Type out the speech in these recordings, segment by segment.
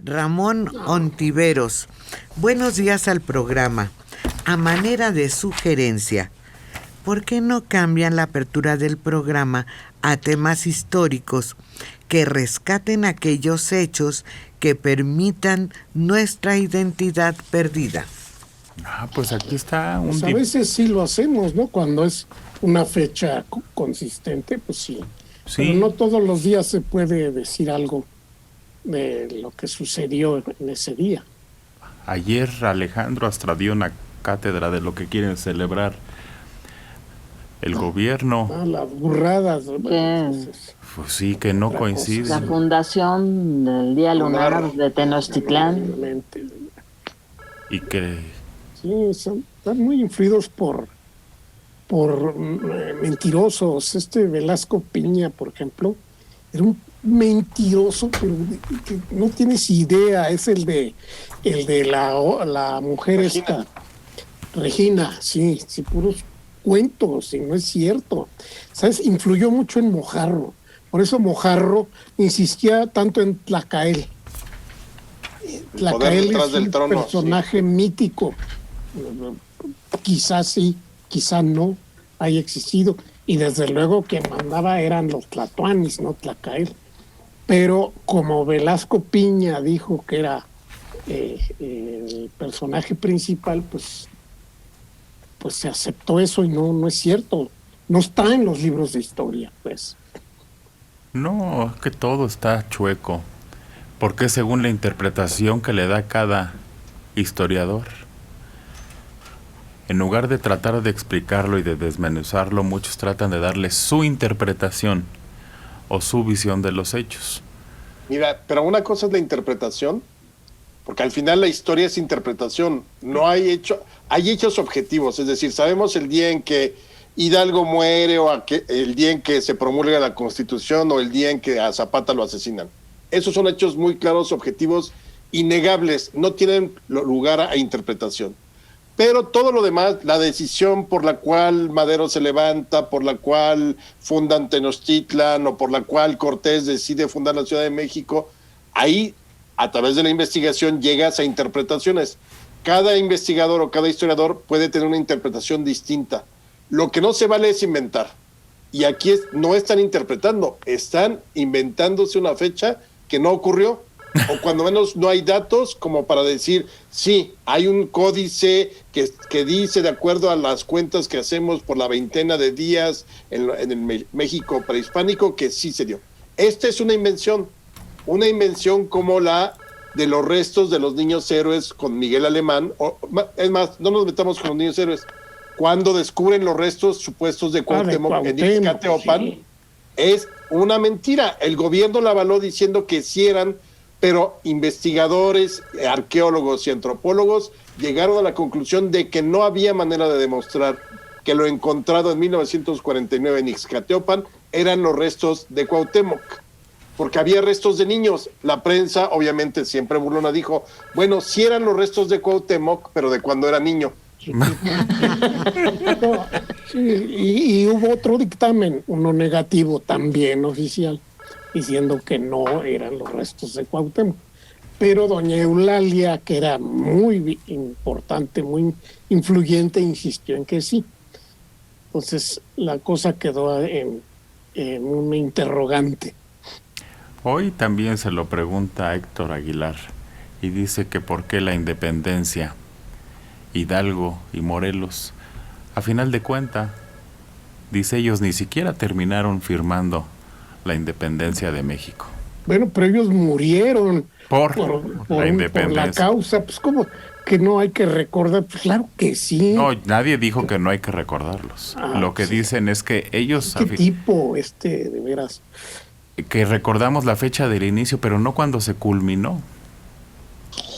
Ramón Ontiveros. Buenos días al programa. A manera de sugerencia, ¿por qué no cambian la apertura del programa a temas históricos que rescaten aquellos hechos que permitan nuestra identidad perdida? Pues aquí está pues a veces sí lo hacemos, ¿no? Cuando es una fecha consistente, pues sí. Pero no todos los días se puede decir algo de lo que sucedió en ese día. Ayer Alejandro hasta dio una cátedra de lo que quieren celebrar el gobierno. Las burradas. Pues sí, que no coincide. La fundación del Día Lunar de Tenochtitlán. Y que... Sí, están muy influidos por mentirosos. Velasco Piña, por ejemplo, era un mentiroso, pero que no tienes idea. Es el de la mujer Regina. Regina, sí, puros cuentos, y no es cierto. ¿Sabes? Influyó mucho en Mojarro. Por eso Mojarro insistía tanto en Tlacael. Tlacael es un personaje mítico. Quizás sí, quizás no haya existido, y desde luego que mandaba eran los tlatoanis, no Tlacael. Pero como Velasco Piña dijo que era el personaje principal, pues se aceptó eso, y no es cierto, no está en los libros de historia, pues. No, es que todo está chueco, porque según la interpretación que le da cada historiador. En lugar de tratar de explicarlo y de desmenuzarlo, muchos tratan de darle su interpretación o su visión de los hechos. Mira, pero una cosa es la interpretación, porque al final la historia es interpretación. No hay hechos objetivos, es decir, sabemos el día en que Hidalgo muere, o el día en que se promulga la Constitución, o el día en que a Zapata lo asesinan. Esos son hechos muy claros, objetivos, innegables, no tienen lugar a interpretación. Pero todo lo demás, la decisión por la cual Madero se levanta, por la cual fundan Tenochtitlan, o por la cual Cortés decide fundar la Ciudad de México, ahí, a través de la investigación, llegas a interpretaciones. Cada investigador o cada historiador puede tener una interpretación distinta. Lo que no se vale es inventar. Y aquí no están interpretando, están inventándose una fecha que no ocurrió. O cuando menos no hay datos como para decir, sí, hay un códice que dice, de acuerdo a las cuentas que hacemos por la veintena de días en el México prehispánico, que sí se dio. Esta es una invención como la de los restos de los niños héroes con Miguel Alemán. Es más, no nos metamos con los niños héroes. Cuando descubren los restos supuestos de Cuauhtémoc en Ixcateopan, sí. Es una mentira. El gobierno la avaló diciendo que sí eran, pero investigadores, arqueólogos y antropólogos llegaron a la conclusión de que no había manera de demostrar que lo encontrado en 1949 en Ixcateopan eran los restos de Cuauhtémoc, porque había restos de niños. La prensa, obviamente siempre burlona, dijo, bueno, sí eran los restos de Cuauhtémoc, pero de cuando era niño. Sí, y hubo otro dictamen, uno negativo también oficial, diciendo que no eran los restos de Cuauhtémoc. Pero doña Eulalia, que era muy importante, muy influyente, insistió en que sí. Entonces la cosa quedó en un interrogante. Hoy también se lo pregunta a Héctor Aguilar y dice que por qué la independencia, Hidalgo y Morelos, a final de cuentas, dice, ellos ni siquiera terminaron firmando la independencia de México. Bueno, pero ellos murieron por la independencia. Por la causa, pues como que no hay que recordar, pues claro que sí. No, nadie dijo que no hay que recordarlos. Lo que sí dicen es que ellos... ¿Qué tipo, de veras? Que recordamos la fecha del inicio, pero no cuando se culminó.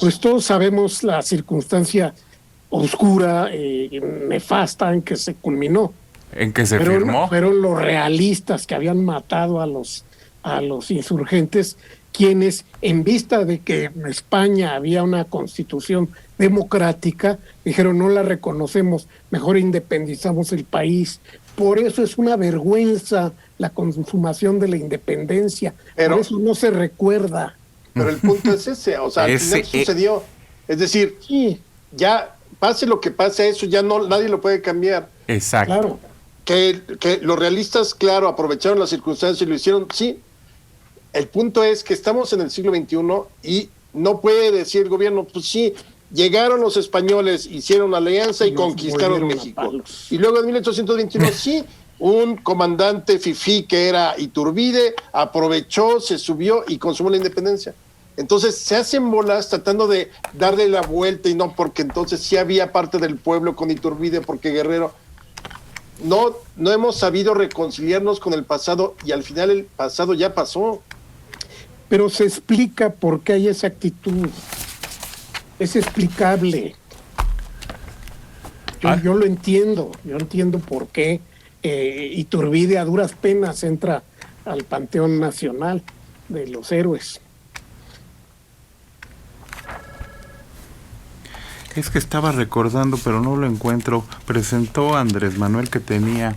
Pues todos sabemos la circunstancia oscura, nefasta en que se culminó. En que se firmó. Fueron los realistas que habían matado a los insurgentes, quienes, en vista de que en España había una constitución democrática, dijeron no la reconocemos, mejor independizamos el país. Por eso es una vergüenza la consumación de la independencia, por eso no se recuerda. pero el punto es ese, o sea, al final sucedió. Es decir, Sí, ya pase lo que pase, eso ya no, nadie lo puede cambiar. Exacto. claro. Que los realistas, claro, aprovecharon las circunstancias y lo hicieron, sí. El punto es que estamos en el siglo XXI y no puede decir el gobierno, pues sí, llegaron los españoles, hicieron alianza y Nos conquistaron volvieron a México. palos. Y luego en 1821, sí, un comandante fifí que era Iturbide aprovechó, se subió y consumó la independencia. Entonces se hacen bolas tratando de darle la vuelta y no, porque entonces sí había parte del pueblo con Iturbide, porque Guerrero... No hemos sabido reconciliarnos con el pasado y al final el pasado ya pasó. Pero se explica por qué hay esa actitud. Es explicable. Yo lo entiendo. Yo entiendo por qué Iturbide a duras penas entra al Panteón Nacional de los Héroes. Es que estaba recordando, pero no lo encuentro. Presentó a Andrés Manuel que tenía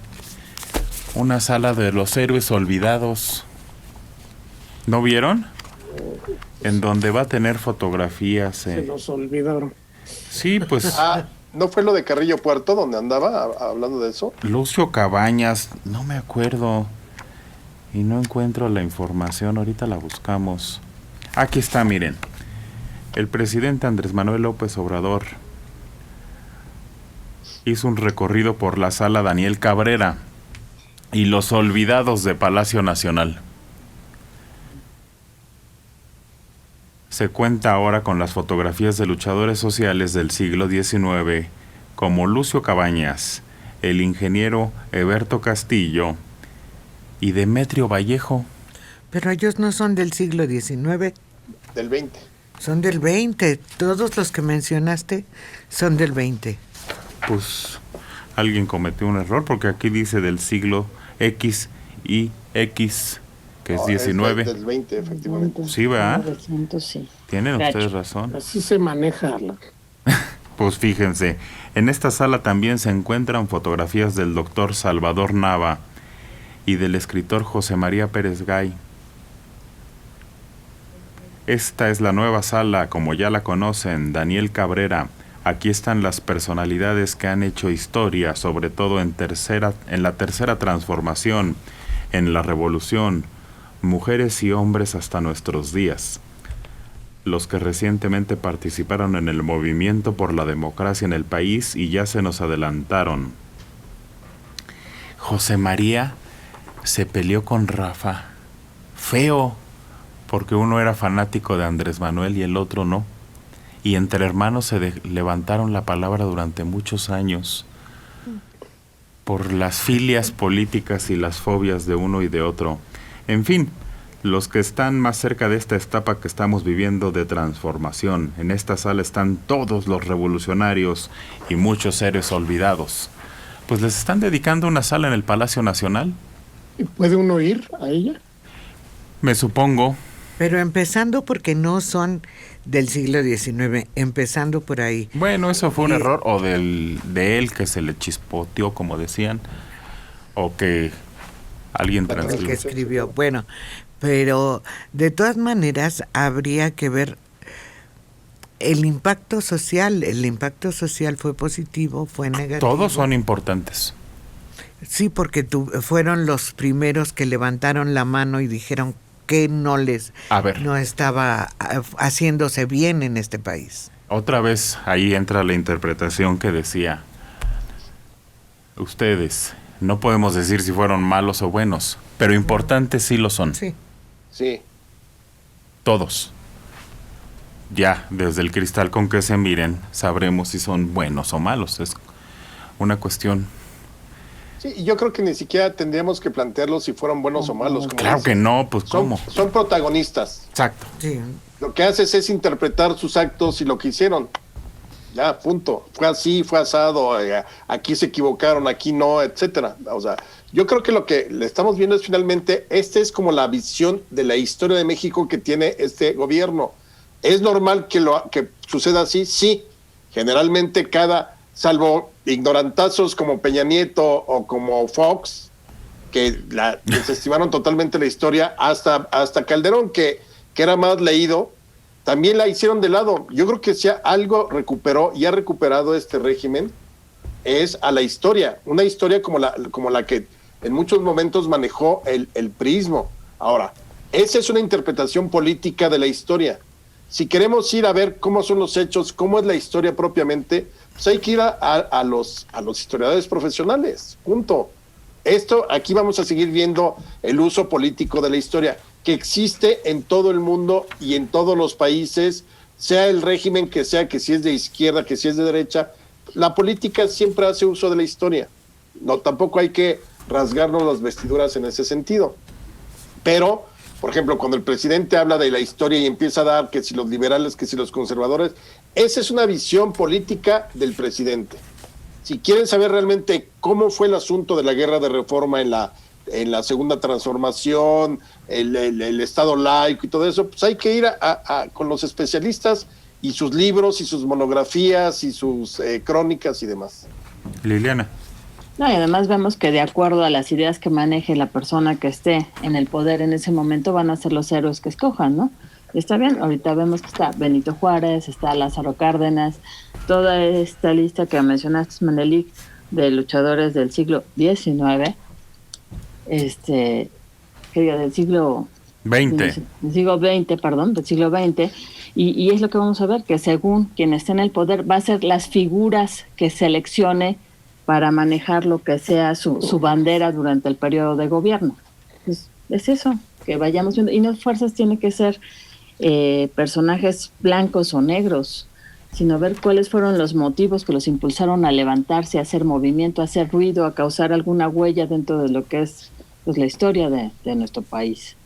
una sala de los héroes olvidados. ¿No vieron? En donde va a tener fotografías. Se nos olvidaron. Sí, pues ¿No fue lo de Carrillo Puerto donde andaba hablando de eso? Lucio Cabañas, no me acuerdo. Y no encuentro la información, ahorita la buscamos. Aquí está, miren. El presidente Andrés Manuel López Obrador hizo un recorrido por la sala Daniel Cabrera y los olvidados de Palacio Nacional. Se cuenta ahora con las fotografías de luchadores sociales del siglo XIX como Lucio Cabañas, el ingeniero Heberto Castillo y Demetrio Vallejo. Pero ellos no son del siglo XIX, Del 20. son del 20. Todos los que mencionaste son del 20. Pues alguien cometió un error porque aquí dice del siglo X y X, que es No, 19. del 20, efectivamente. Sí, ¿verdad? 900, sí. Tienen Gacho. ustedes razón. Así se maneja. Pues fíjense, en esta sala también se encuentran fotografías del doctor Salvador Nava y del escritor José María Pérez Gay. Esta es la nueva sala, como ya la conocen, Daniel Cabrera. Aquí están las personalidades que han hecho historia, sobre todo en la tercera transformación, en la revolución, mujeres y hombres hasta nuestros días. Los que recientemente participaron en el movimiento por la democracia en el país y ya se nos adelantaron. José María se peleó con Rafa. Feo, porque uno era fanático de Andrés Manuel y el otro no. Y entre hermanos se levantaron la palabra durante muchos años por las filias políticas y las fobias de uno y de otro. En fin, los que están más cerca de esta etapa que estamos viviendo de transformación. En esta sala están todos los revolucionarios y muchos héroes olvidados. Pues les están dedicando una sala en el Palacio Nacional. ¿Puede uno ir a ella? Me supongo. Pero empezando porque no son del siglo XIX, empezando por ahí. Bueno, eso fue un Y- error, o de él que se le chispoteó, como decían, o que alguien El que transcribió. escribió. Bueno, pero de todas maneras habría que ver el impacto social. El impacto social fue positivo, fue negativo. Todos son importantes. Sí, porque fueron los primeros que levantaron la mano y dijeron que A ver. no estaba haciéndose bien en este país. Otra vez ahí entra la interpretación que decía, ustedes, no podemos decir si fueron malos o buenos, pero importantes sí lo son. Sí. Sí. Todos. Ya, desde el cristal con que se miren, sabremos si son buenos o malos. Es una cuestión. Sí, y yo creo que ni siquiera tendríamos que plantearlo si fueron buenos o malos. Como Claro dices. que no, pues ¿cómo? Son protagonistas. Exacto. Sí. Lo que haces es interpretar sus actos y lo que hicieron. Ya, punto. Fue así, fue asado, aquí se equivocaron, aquí no, etcétera. O sea, yo creo que lo que le estamos viendo es finalmente, esta es como la visión de la historia de México que tiene este gobierno. ¿Es normal que suceda así? Sí. Generalmente salvo ignorantazos como Peña Nieto o como Fox, que desestimaron totalmente la historia, hasta Calderón, que era más leído, también la hicieron de lado. Yo creo que si algo recuperó y ha recuperado este régimen es a la historia, una historia como la que en muchos momentos manejó el priismo. Ahora, esa es una interpretación política de la historia. Si queremos ir a ver cómo son los hechos, cómo es la historia propiamente, pues hay que ir a los historiadores profesionales, punto. Aquí vamos a seguir viendo el uso político de la historia, que existe en todo el mundo y en todos los países, sea el régimen que sea, que si es de izquierda, que si es de derecha, la política siempre hace uso de la historia. No, tampoco hay que rasgarnos las vestiduras en ese sentido. Pero, por ejemplo, cuando el presidente habla de la historia y empieza a dar que si los liberales, que si los conservadores, esa es una visión política del presidente. Si quieren saber realmente cómo fue el asunto de la guerra de reforma en la segunda transformación, el Estado laico y todo eso, pues hay que ir con los especialistas y sus libros y sus monografías y sus crónicas y demás. Liliana. No, y además vemos que de acuerdo a las ideas que maneje la persona que esté en el poder en ese momento van a ser los héroes que escojan, ¿no? Y está bien, ahorita vemos que está Benito Juárez, está Lázaro Cárdenas, toda esta lista que mencionaste, Menelik, de luchadores del siglo XIX, del siglo XX. Del siglo XX, perdón, del siglo XX, y es lo que vamos a ver, que según quien esté en el poder va a ser las figuras que seleccione para manejar lo que sea su bandera durante el periodo de gobierno. Pues es eso, que vayamos viendo, y no fuerzas tiene que ser personajes blancos o negros, sino ver cuáles fueron los motivos que los impulsaron a levantarse, a hacer movimiento, a hacer ruido, a causar alguna huella dentro de lo que es pues la historia de nuestro país.